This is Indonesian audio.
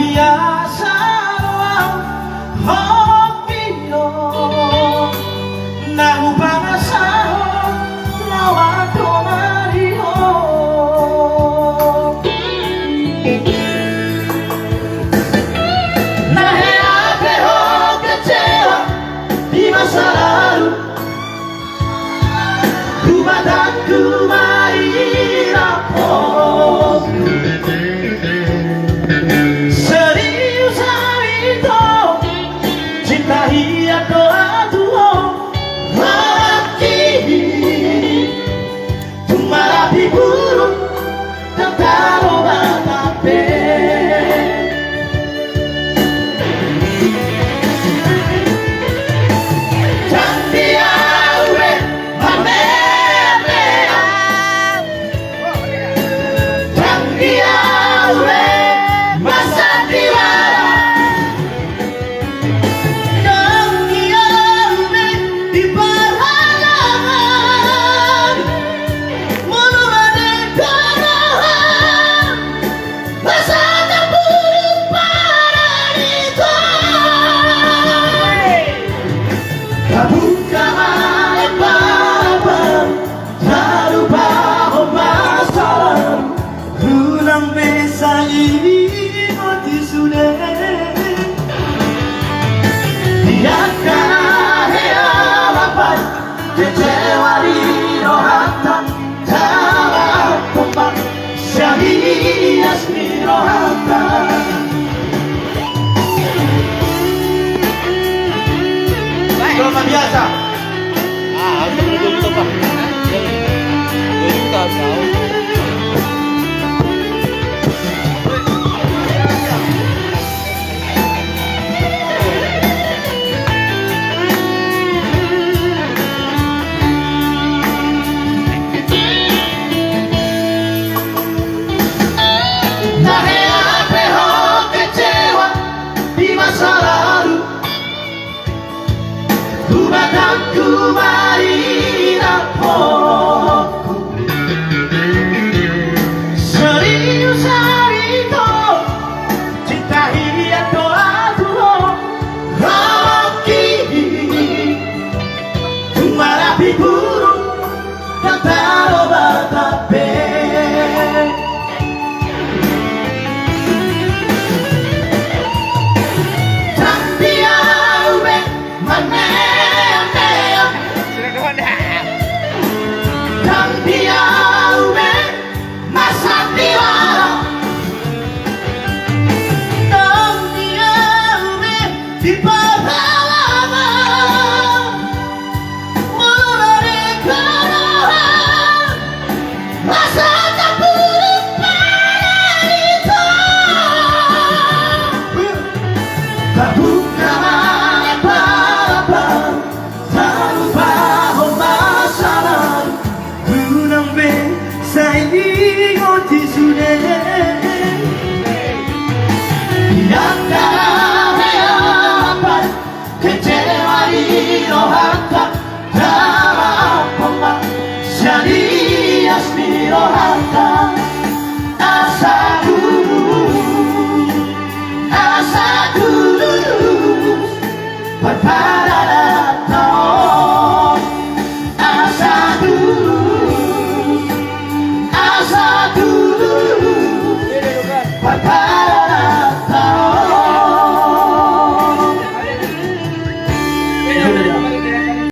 biasa doang hobiyo nahu bangasaho lawan tomariho nahe ape ho kecewa di masa lalu ku batangku mari lapor serius itu cinta hiat doa tuho laki tumarapi buruk dan taruh batape Luar biasa. Harus betul-betul Pak. Jadi kita tahu. Nahe ape ho kecewa di masa lalu ku batangku mari lapor serius itu cinta hiat doa tuho laki tumarapi buruk dan taruh batape Asa dulu,